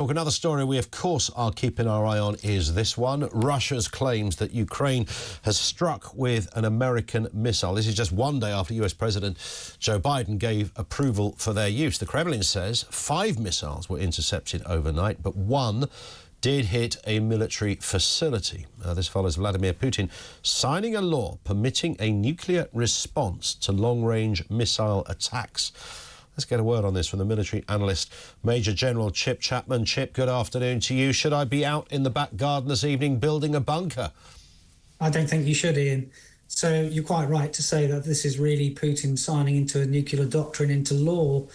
Look, another story we, of course, are keeping our eye on is this one. Russia's claims that Ukraine has struck with an American missile. This is just one day after US President Joe Biden gave approval for their use. The Kremlin says 5 missiles were intercepted overnight, but 1 did hit a military facility. This follows Vladimir Putin signing a law permitting a nuclear response to long-range missile attacks. Let's get a word on this from the military analyst, Major General Chip Chapman. Chip, good afternoon to you. Should I be out in the back garden this evening building a bunker? I don't think you should, Ian. So you're quite right to say that this is really Putin signing into a nuclear doctrine into law,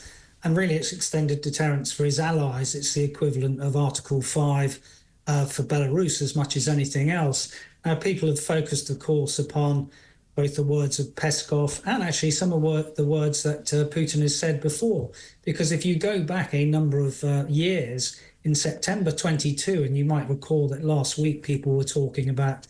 and really it's extended deterrence for his allies. It's the equivalent of Article 5 for Belarus as much as anything else. Now, people have focused, of course, upon both the words of Peskov and actually some of the words that Putin has said before. Because if you go back a number of years, in September 22, and you might recall that last week people were talking about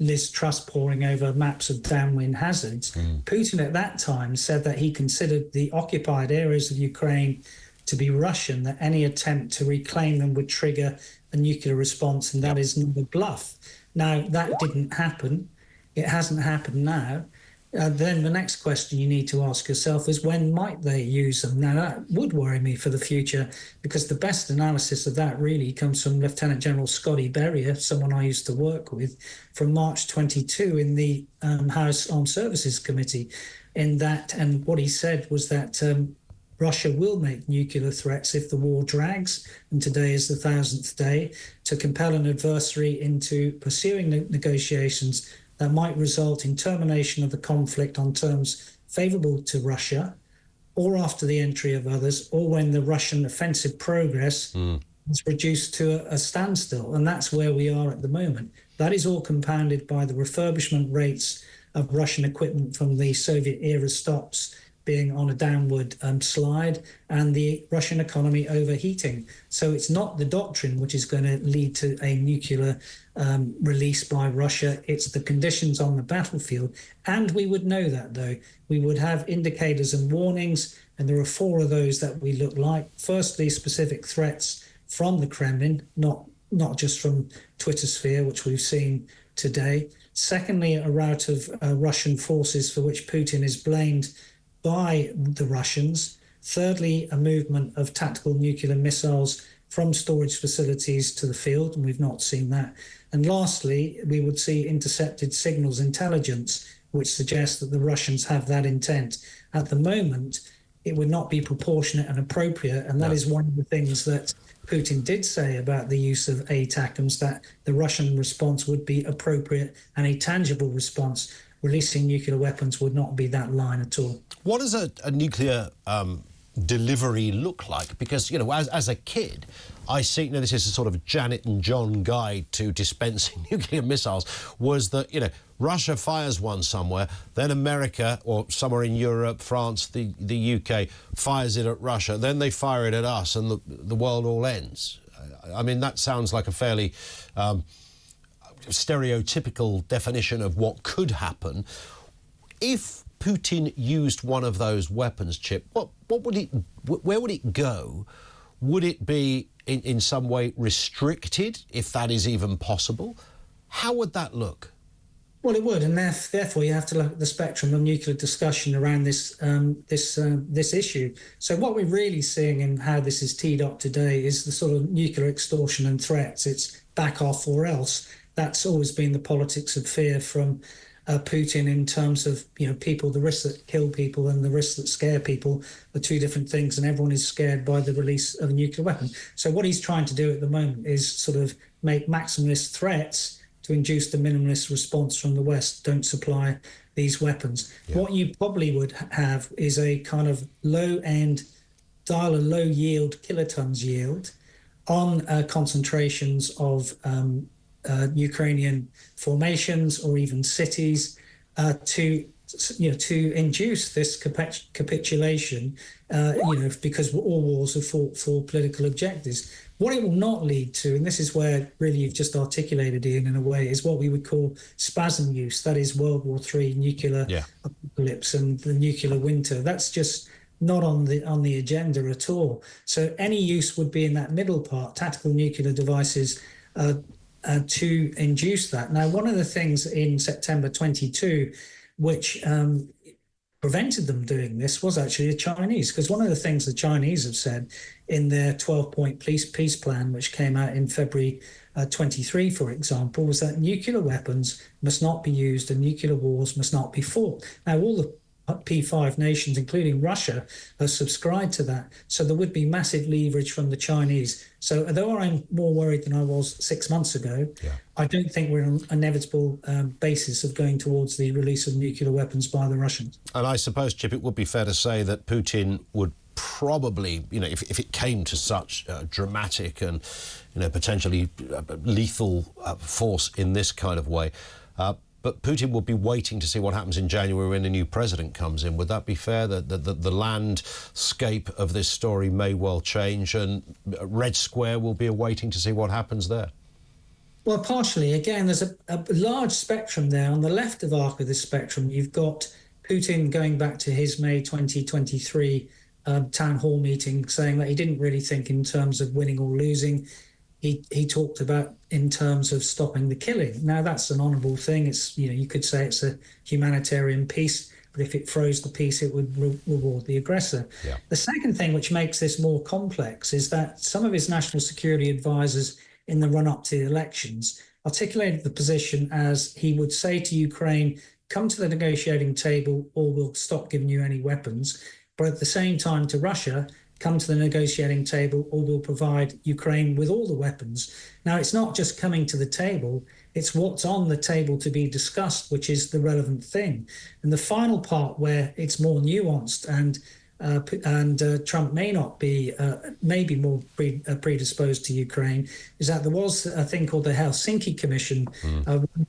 Liz Truss poring over maps of downwind hazards. Putin at that time said that he considered the occupied areas of Ukraine to be Russian, that any attempt to reclaim them would trigger a nuclear response, and that is not a bluff. Now, that didn't happen. It hasn't happened now. Then the next question you need to ask yourself is, when might they use them? Now, that would worry me for the future, because the best analysis of that really comes from Lieutenant General Scotty Berrier, someone I used to work with, from March 22 in the House Armed Services Committee. And what he said was that Russia will make nuclear threats if the war drags, and today is the 1,000th day, to compel an adversary into pursuing negotiations that might result in termination of the conflict on terms favourable to Russia, or after the entry of others, or when the Russian offensive progress is reduced to a standstill. And that's where we are at the moment. That is all compounded by the refurbishment rates of Russian equipment from the Soviet-era stops being on a downward slide, and the Russian economy overheating. So it's not the doctrine which is going to lead to a nuclear release by Russia. It's the conditions on the battlefield. And we would know that, though. We would have indicators and warnings, and there are 4 of those that we look like. Firstly, specific threats from the Kremlin, not just from Twitter sphere, which we've seen today. Secondly, a rout of Russian forces for which Putin is blamed by the Russians. Thirdly, a movement of tactical nuclear missiles from storage facilities to the field, and we've not seen that. And lastly, we would see intercepted signals intelligence, which suggests that the Russians have that intent. At the moment, it would not be proportionate and appropriate, and that is one of the things that Putin did say about the use of ATACMS, that the Russian response would be appropriate and a tangible response. Releasing nuclear weapons would not be that line at all. What does a nuclear delivery look like? Because, you know, as a kid, I see, you know, this is a sort of Janet and John guide to dispensing nuclear missiles, was that, you know, Russia fires one somewhere, then America, or somewhere in Europe, France, the UK, fires it at Russia, then they fire it at us, and the world all ends. I mean, that sounds like a fairly stereotypical definition of what could happen. If Putin used one of those weapons, Chip, where would it go? Would it be in some way restricted, if that is even possible? How would that look? Well, it would, and therefore you have to look at the spectrum of nuclear discussion around this issue. So what we're really seeing and how this is teed up today is the sort of nuclear extortion and threats. It's back off or else. That's always been the politics of fear from Putin, in terms of, you know, people, the risks that kill people and the risks that scare people are 2 different things, and everyone is scared by the release of a nuclear weapon. So what he's trying to do at the moment is sort of make maximalist threats to induce the minimalist response from the West. Don't supply these weapons. Yeah. What you probably would have is a kind of low-end, dial a low-yield, kilotons yield on concentrations of Ukrainian formations or even cities to induce this capitulation, because all wars are fought for political objectives. What it will not lead to, and this is where really you've just articulated, Ian, in a way, is what we would call spasm use. That is World War III nuclear apocalypse and the nuclear winter. That's just not on the agenda at all. So any use would be in that middle part, tactical nuclear devices, to induce that. Now, one of the things in September 22, which prevented them doing this, was actually the Chinese, because one of the things the Chinese have said in their 12-point peace plan, which came out in February 23, for example, was that nuclear weapons must not be used and nuclear wars must not be fought. Now, all the P5 nations, including Russia, have subscribed to that. So there would be massive leverage from the Chinese. So although I'm more worried than I was 6 months ago, I don't think we're on an inevitable basis of going towards the release of nuclear weapons by the Russians. And I suppose, Chip, it would be fair to say that Putin would probably, if it came to such dramatic and, potentially lethal force in this kind of way, but Putin will be waiting to see what happens in January when a new president comes in. Would that be fair, that the landscape of this story may well change, and Red Square will be awaiting to see what happens there? Well, partially. Again, there's a large spectrum there. On the left of arc of this spectrum, you've got Putin going back to his May 2023 town hall meeting, saying that he didn't really think in terms of winning or losing. He talked about in terms of stopping the killing. Now, that's an honourable thing. It's, you could say it's a humanitarian peace, but if it froze the peace, it would reward the aggressor. Yeah. The second thing which makes this more complex is that some of his national security advisors in the run-up to the elections articulated the position as he would say to Ukraine, come to the negotiating table or we'll stop giving you any weapons. But at the same time to Russia, come to the negotiating table or we'll provide Ukraine with all the weapons. Now, it's not just coming to the table, it's what's on the table to be discussed, which is the relevant thing. And the final part where it's more nuanced and Trump may not be, maybe more predisposed to Ukraine, is that there was a thing called the Helsinki Commission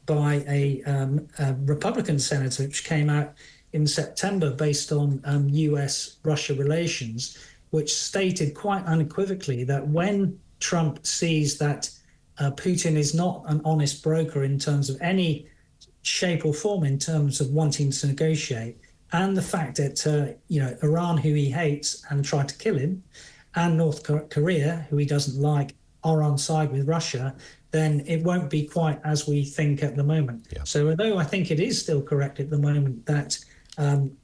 by a Republican senator, which came out in September based on US-Russia relations, which stated quite unequivocally that when Trump sees that Putin is not an honest broker in terms of any shape or form in terms of wanting to negotiate, and the fact that Iran, who he hates and tried to kill him, and North Korea, who he doesn't like, are on side with Russia, then it won't be quite as we think at the moment. Yeah. So although I think it is still correct at the moment that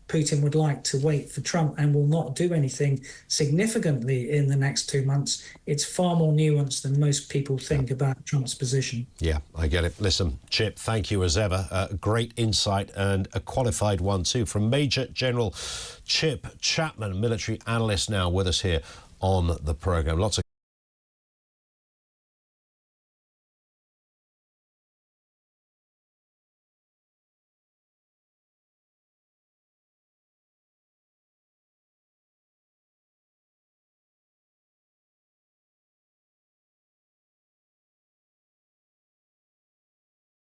Putin would like to wait for Trump and will not do anything significantly in the next 2 months, it's far more nuanced than most people think about Trump's position. Yeah, I get it. Listen, Chip, thank you as ever. Great insight, and a qualified one too, from Major General Chip Chapman, military analyst, now with us here on the programme. Lots of